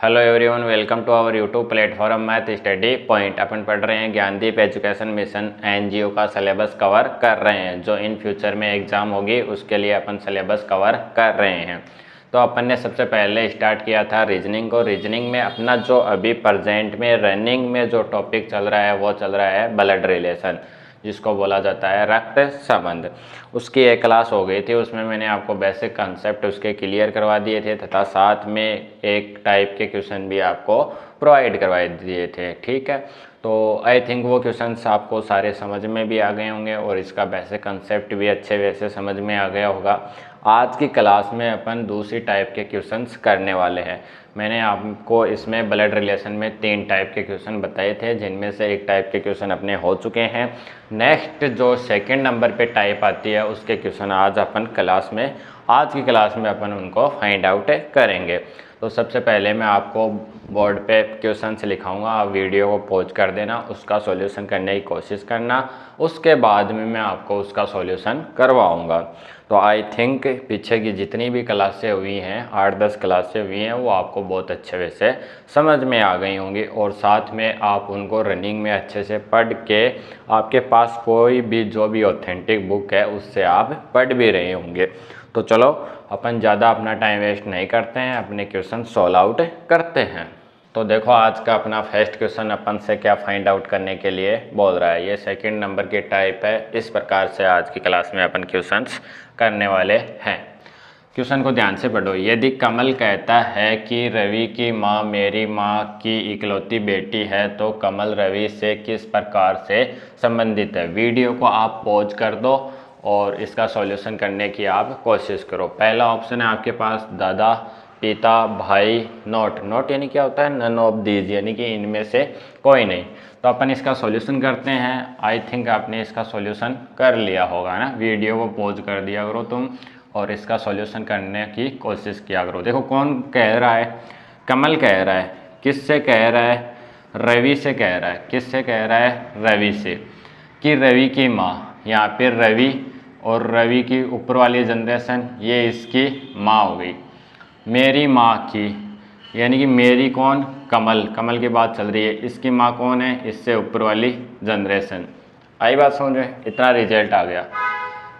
Hello everyone, welcome to our YouTube platform math study point. अपन पढ़ रहे हैं ज्ञानदीप एजुकेशन मिशन एनजीओ का सिलेबस कवर कर रहे हैं, जो इन फ्यूचर में एग्ज़ाम होगी उसके लिए अपन सिलेबस कवर कर रहे हैं। तो अपन ने सबसे पहले स्टार्ट किया था रीजनिंग को। रीजनिंग में अपना जो अभी प्रेजेंट में रनिंग में जो टॉपिक चल रहा है वो चल रहा है ब्लड रिलेशन, जिसको बोला जाता है रक्त संबंध। उसकी एक क्लास हो गई थी, उसमें मैंने आपको बेसिक कंसेप्ट उसके क्लियर करवा दिए थे तथा साथ में एक टाइप के क्वेश्चन भी आपको प्रोवाइड करवा दिए थे। ठीक है, तो आई थिंक वो क्वेश्चंस आपको सारे समझ में भी आ गए होंगे और इसका बेसिक कंसेप्ट भी अच्छे वैसे समझ में आ गया होगा। आज की क्लास में अपन दूसरी टाइप के क्वेश्चंस करने वाले हैं। मैंने आपको इसमें ब्लड रिलेशन में 3 टाइप के क्वेश्चन बताए थे, जिनमें से एक टाइप के क्वेश्चन अपने हो चुके हैं। नेक्स्ट जो सेकंड नंबर पे टाइप आती है उसके क्वेश्चन आज की क्लास में अपन उनको फाइंड आउट करेंगे। तो सबसे पहले मैं आपको बोर्ड पे क्वेश्चंस लिखाऊंगा, आप वीडियो को पॉज कर देना, उसका सॉल्यूशन करने की कोशिश करना, उसके बाद में मैं आपको उसका सॉल्यूशन करवाऊंगा। तो आई थिंक पीछे की जितनी भी क्लासें हुई हैं, 8-10 क्लासें हुई हैं, वो आपको बहुत अच्छे वैसे समझ में आ गई होंगी और साथ में आप उनको रनिंग में अच्छे से पढ़ के आपके पास कोई भी जो भी ऑथेंटिक बुक है उससे आप पढ़ भी रहे होंगे। तो चलो अपन ज़्यादा अपना टाइम वेस्ट नहीं करते हैं, अपने क्वेश्चन सॉल्व आउट करते हैं। तो देखो आज का अपना फर्स्ट क्वेश्चन अपन से क्या फाइंड आउट करने के लिए बोल रहा है। ये सेकंड नंबर की टाइप है। इस प्रकार से आज की क्लास में अपन क्वेश्चंस करने वाले हैं। क्वेश्चन को ध्यान से पढ़ो। यदि कमल कहता है कि रवि की माँ मेरी माँ की इकलौती बेटी है, तो कमल रवि से किस प्रकार से संबंधित है। वीडियो को आप पॉज कर दो और इसका सॉल्यूशन करने की आप कोशिश करो। पहला ऑप्शन है आपके पास दादा, पिता, भाई, नॉट यानी क्या होता है, नन ऑफ दीज, यानी कि इनमें से कोई नहीं। तो अपन इसका सॉल्यूशन करते हैं। आई थिंक आपने इसका सॉल्यूशन कर लिया होगा ना। वीडियो को पॉज कर दिया करो तुम और इसका सॉल्यूशन करने की कोशिश किया करो। देखो कौन कह रहा है, कमल कह रहा है। किससे कह रहा है, रवि से कह रहा है। किससे कह रहा है, रवि से, कि रवि की माँ, यहाँ पे रवि और रवि की ऊपर वाली जनरेशन ये इसकी माँ हो गई। मेरी माँ की, यानी कि मेरी कौन, कमल, कमल की बात चल रही है, इसकी माँ कौन है, इससे ऊपर वाली जनरेशन। आई बात समझ में, इतना रिजल्ट आ गया।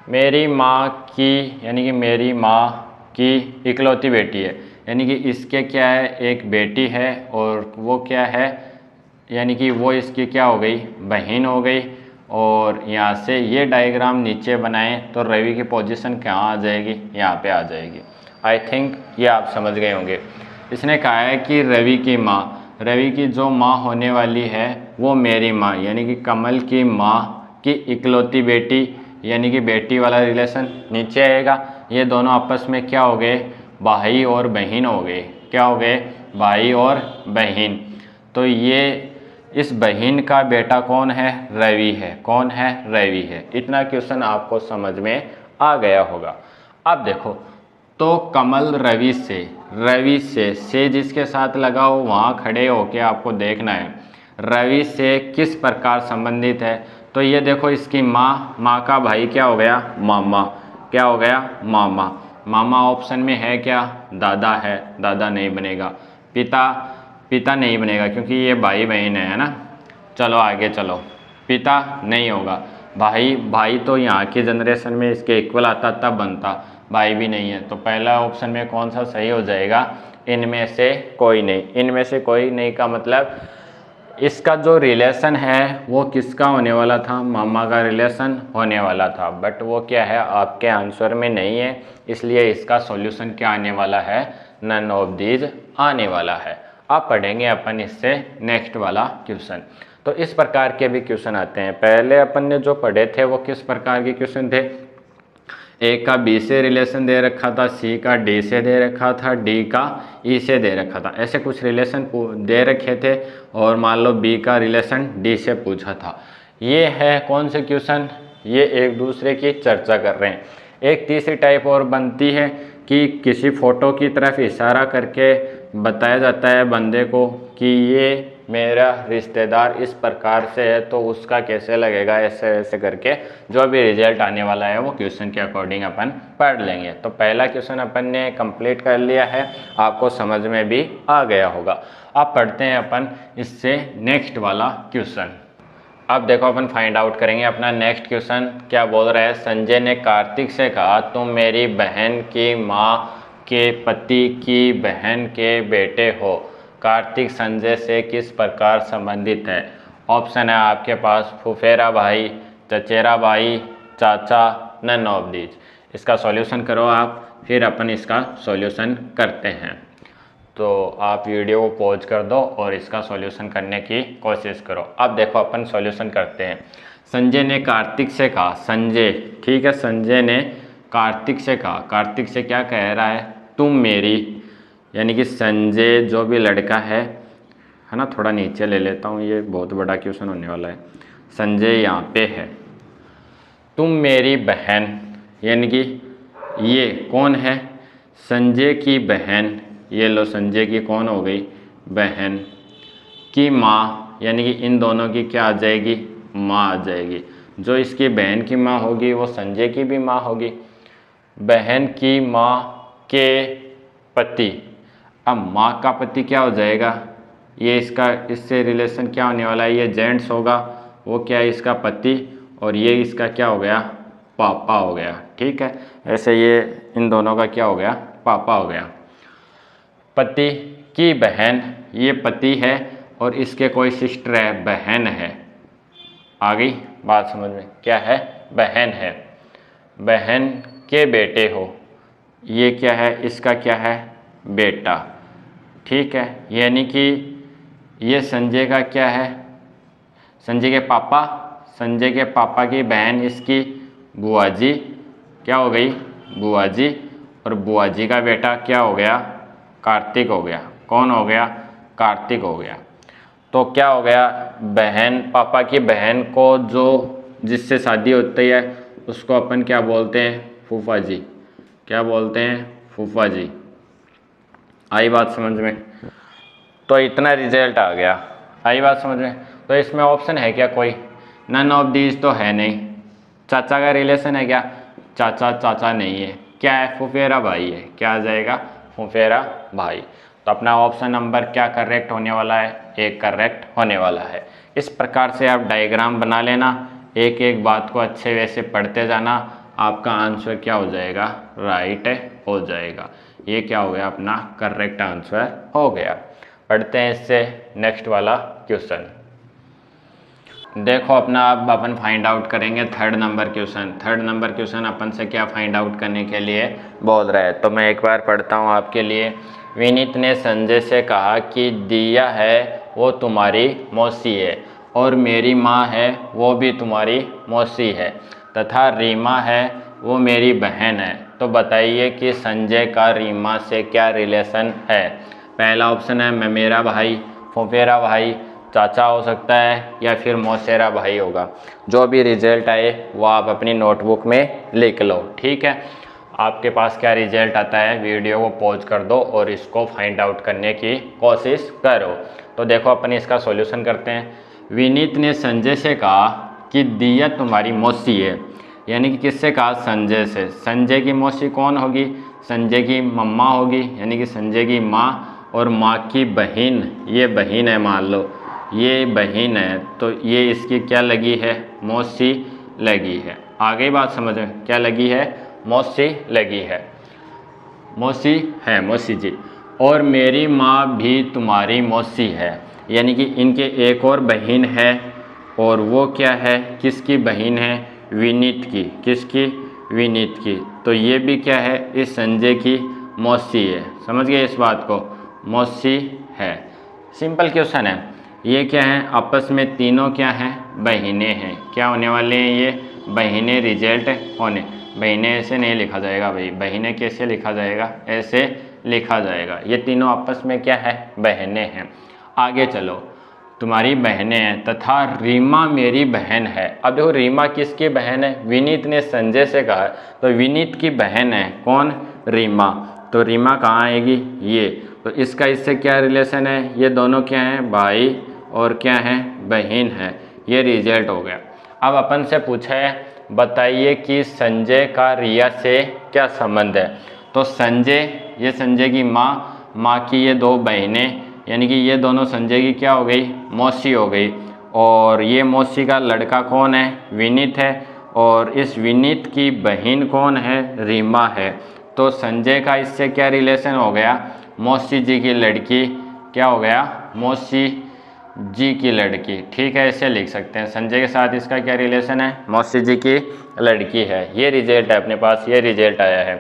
मेरी माँ की, यानी कि मेरी माँ की इकलौती बेटी है, यानी कि इसके क्या है, एक बेटी है और वो क्या है, यानी कि वो इसकी क्या हो गई, बहन हो गई। और यहाँ से ये डायग्राम नीचे बनाएं तो रवि की पोजीशन कहाँ आ जाएगी, यहाँ पे आ जाएगी। आई थिंक ये आप समझ गए होंगे। इसने कहा है कि रवि की माँ, रवि की जो माँ होने वाली है वो मेरी माँ, यानी कि कमल की माँ की इकलौती बेटी, यानी कि बेटी वाला रिलेशन नीचे आएगा। ये दोनों आपस में क्या हो गए, भाई और बहन हो गए। क्या हो गए, भाई और बहन। तो ये इस बहन का बेटा कौन है, रवि है। कौन है, रवि है। इतना क्वेश्चन आपको समझ में आ गया होगा। अब देखो, तो कमल रवि से जिसके साथ लगाओ वहाँ खड़े होके आपको देखना है रवि से किस प्रकार संबंधित है। तो ये देखो इसकी माँ का भाई क्या हो गया, मामा। क्या हो गया, मामा। मामा ऑप्शन में है क्या, दादा है, दादा नहीं बनेगा। पिता नहीं बनेगा क्योंकि ये भाई बहन है ना। चलो आगे चलो, पिता नहीं होगा। भाई तो यहाँ की जनरेशन में इसके इक्वल आता तब बनता, भाई भी नहीं है। तो पहला ऑप्शन में कौन सा सही हो जाएगा, इनमें से कोई नहीं। इनमें से कोई नहीं का मतलब इसका जो रिलेशन है वो किसका होने वाला था, मामा का रिलेशन होने वाला था। बट वो क्या है, आपके आंसर में नहीं है, इसलिए इसका सॉल्यूशन क्या आने वाला है, नन ऑफ दीज आने वाला है। अब पढ़ेंगे अपन इससे नेक्स्ट वाला क्वेश्चन। तो इस प्रकार के भी क्वेश्चन आते हैं। पहले अपन ने जो पढ़े थे वो किस प्रकार के क्वेश्चन थे, ए का बी से रिलेशन दे रखा था, सी का डी से दे रखा था, डी का ई से दे रखा था। ऐसे कुछ रिलेशन दे रखे थे और मान लो बी का रिलेशन डी से पूछा था। ये है कौन से क्वेश्चन, ये एक दूसरे की चर्चा कर रहे हैं। एक तीसरी टाइप और बनती है कि किसी फोटो की तरफ इशारा करके बताया जाता है बंदे को कि ये मेरा रिश्तेदार इस प्रकार से है तो उसका कैसे लगेगा, ऐसे ऐसे करके जो भी रिजल्ट आने वाला है वो क्वेश्चन के अकॉर्डिंग अपन पढ़ लेंगे। तो पहला क्वेश्चन अपन ने कंप्लीट कर लिया है, आपको समझ में भी आ गया होगा। अब पढ़ते हैं अपन इससे नेक्स्ट वाला क्वेश्चन। अब देखो अपन फाइंड आउट करेंगे अपना नेक्स्ट क्वेश्चन क्या बोल रहा है। संजय ने कार्तिक से कहा तुम मेरी बहन की माँ के पति की बहन के बेटे हो, कार्तिक संजय से किस प्रकार संबंधित है। ऑप्शन है आपके पास फुफेरा भाई, चचेरा भाई, चाचा, नन ऑफ दीज। इसका सॉल्यूशन करो आप, फिर अपन इसका सॉल्यूशन करते हैं। तो आप वीडियो को पॉज कर दो और इसका सॉल्यूशन करने की कोशिश करो। अब देखो अपन सॉल्यूशन करते हैं। संजय ने कार्तिक से कहा, संजय, ठीक है, संजय ने कार्तिक से कहा, कार्तिक से क्या कह रहा है, तुम मेरी, यानी कि संजय जो भी लड़का है ना, थोड़ा नीचे ले लेता हूँ, ये बहुत बड़ा क्वेश्चन होने वाला है। संजय यहाँ पे है, तुम मेरी बहन, यानी कि ये कौन है, संजय की बहन, ये लो संजय की कौन हो गई, बहन की माँ, यानी कि इन दोनों की क्या आ जाएगी, माँ आ जाएगी। जो इसकी बहन की माँ होगी वो संजय की भी माँ होगी। बहन की माँ के पति, अब माँ का पति क्या हो जाएगा, ये इसका इससे रिलेशन क्या होने वाला है, ये जेंट्स होगा, वो क्या है इसका पति, और ये इसका क्या हो गया, पापा हो गया। ठीक है, ऐसे ये इन दोनों का क्या हो गया, पापा हो गया। पति की बहन, ये पति है और इसके कोई सिस्टर है, बहन है। आ गई बात समझ में, क्या है, बहन है। बहन के बेटे हो, ये क्या है, इसका क्या है, बेटा। ठीक है, यानी कि ये संजय का क्या है, संजय के पापा, संजय के पापा की बहन इसकी बुआ जी, क्या हो गई, बुआ जी, और बुआ जी का बेटा क्या हो गया, कार्तिक हो गया। कौन हो गया, कार्तिक हो गया। तो क्या हो गया, बहन, पापा की बहन को जो जिससे शादी होती है उसको अपन क्या बोलते हैं, फूफा जी। क्या बोलते हैं, फूफा जी। आई बात समझ में। तो इतना रिजल्ट आ गया, आई बात समझ में। तो इसमें ऑप्शन है क्या कोई, नन ऑफ दीज तो है नहीं। चाचा का रिलेशन है क्या, चाचा, चाचा नहीं है। क्या है, फुफेरा भाई है। क्या आ जाएगा, फुफेरा भाई। तो अपना ऑप्शन नंबर क्या करेक्ट होने वाला है, एक करेक्ट होने वाला है। इस प्रकार से आप डायग्राम बना लेना, एक एक बात को अच्छे वैसे पढ़ते जाना, आपका आंसर क्या हो जाएगा, राइट हो जाएगा। ये क्या हो गया, अपना करेक्ट आंसर हो गया। पढ़ते हैं इससे नेक्स्ट वाला क्वेश्चन। देखो अपना अब अपन फाइंड आउट करेंगे third number question. Third number question अपन से क्या फाइंड आउट करने के लिए बोल रहा है, तो मैं एक बार पढ़ता हूँ आपके लिए। विनीत ने संजय से कहा कि दिया है वो तुम्हारी मौसी है, और मेरी माँ है वो भी तुम्हारी मौसी है, तथा रीमा है वो मेरी बहन है। तो बताइए कि संजय का रीमा से क्या रिलेशन है। पहला ऑप्शन है मेरा भाई, फुफेरा भाई, चाचा हो सकता है, या फिर मौसेरा भाई होगा। जो भी रिजल्ट आए वो आप अपनी नोटबुक में लिख लो। ठीक है, आपके पास क्या रिजल्ट आता है, वीडियो को पॉज कर दो और इसको फाइंड आउट करने की कोशिश करो। तो देखो अपन इसका सॉल्यूशन करते हैं। विनीत ने संजय से कहा कि दिया तुम्हारी मौसी है, यानी कि किससे कहा, संजय से। संजय की मौसी कौन होगी, संजय की मम्मा होगी, यानी कि संजय की माँ, और माँ की बहन, ये बहन है, मान लो ये बहन है, तो ये इसकी क्या लगी है, मौसी लगी है। आगे बात समझ में, क्या लगी है, मौसी लगी है, मौसी है, मौसी जी। और मेरी माँ भी तुम्हारी मौसी है, यानी कि इनके एक और बहन है, और वो क्या है, किसकी बहन है, विनीत की। किसकी, विनीत की। तो ये भी क्या है, इस संजय की मौसी है। समझ गए इस बात को, मौसी है। सिंपल क्वेश्चन है। ये क्या है, आपस में तीनों क्या हैं, बहनें हैं। क्या होने वाले हैं, ये बहनें रिजल्ट होने। बहनें ऐसे नहीं लिखा जाएगा भाई, बहनें कैसे लिखा जाएगा, ऐसे लिखा जाएगा। ये तीनों आपस में क्या है, बहनें हैं। आगे चलो, तुम्हारी बहनें हैं तथा रीमा मेरी बहन है। अब देखो रीमा किसकी बहन है, विनीत ने संजय से कहा, तो विनीत की बहन है कौन, रीमा। तो रीमा कहाँ आएगी, ये। तो इसका इससे क्या रिलेशन है, ये दोनों क्या हैं, भाई और क्या है, बहन है। ये रिजल्ट हो गया। अब अपन से पूछा है बताइए कि संजय का रिया से क्या संबंध है। तो संजय, ये संजय की माँ की ये दो बहनें, यानी कि ये दोनों संजय की क्या हो गई, मौसी हो गई। और ये मौसी का लड़का कौन है, विनीत है। और इस विनीत की बहन कौन है, रीमा है। तो संजय का इससे क्या रिलेशन हो गया, मौसी जी की लड़की, क्या हो गया, मौसी जी की लड़की। ठीक है, ऐसे लिख सकते हैं, संजय के साथ इसका क्या रिलेशन है, मौसी जी की लड़की है। ये रिजल्ट है अपने पास, ये रिजल्ट आया है।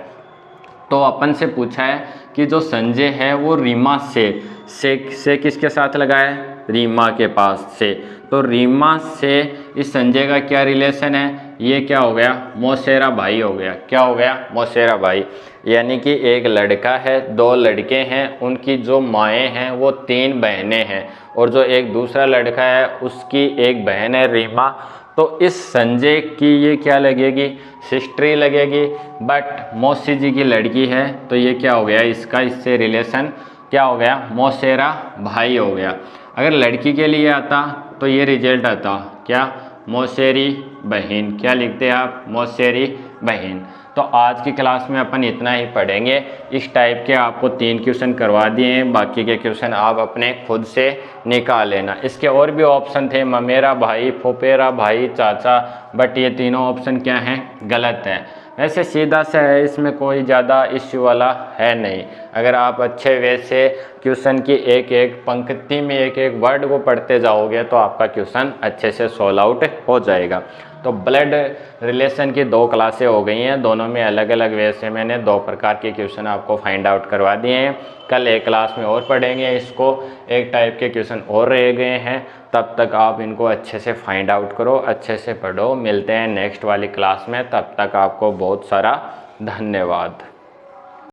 तो अपन से पूछा है कि जो संजय है वो रीमा से किसके साथ लगा है, रीमा के पास से। तो रीमा से इस संजय का क्या रिलेशन है, ये क्या हो गया, मौसेरा भाई हो गया। क्या हो गया, मौसेरा भाई। यानी कि एक लड़का है, दो लड़के हैं, उनकी जो माएँ हैं वो 3 बहनें हैं। और जो एक दूसरा लड़का है उसकी एक बहन है रीमा। तो इस संजय की ये क्या लगेगी, सिस्टर लगेगी। बट मौसी जी की लड़की है तो ये क्या हो गया, इसका इससे रिलेशन क्या हो गया, मौसेरा भाई हो गया। अगर लड़की के लिए आता तो ये रिजल्ट आता क्या, मौसेरी बहन। क्या लिखते हैं आप, मौसेरी बहन। तो आज की क्लास में अपन इतना ही पढ़ेंगे। इस टाइप के आपको 3 क्वेश्चन करवा दिए हैं, बाकी के क्वेश्चन आप अपने खुद से निकाल लेना। इसके और भी ऑप्शन थे, ममेरा भाई, फुफेरा भाई, चाचा, बट ये तीनों ऑप्शन क्या हैं, गलत हैं। वैसे सीधा सा है, इसमें कोई ज़्यादा इश्यू वाला है नहीं। अगर आप अच्छे वे से क्वेश्चन की एक एक पंक्ति में एक एक वर्ड को पढ़ते जाओगे तो आपका क्वेश्चन अच्छे से सॉल्व आउट हो जाएगा। तो ब्लड रिलेशन की 2 क्लासें हो गई हैं, दोनों में अलग अलग वे से मैंने 2 प्रकार के क्वेश्चन आपको फाइंड आउट करवा दिए हैं। कल एक क्लास में और पढ़ेंगे इसको, एक टाइप के क्वेश्चन और रह गए हैं। तब तक आप इनको अच्छे से फाइंड आउट करो, अच्छे से पढ़ो। मिलते हैं नेक्स्ट वाली क्लास में, तब तक आपको बहुत सारा धन्यवाद।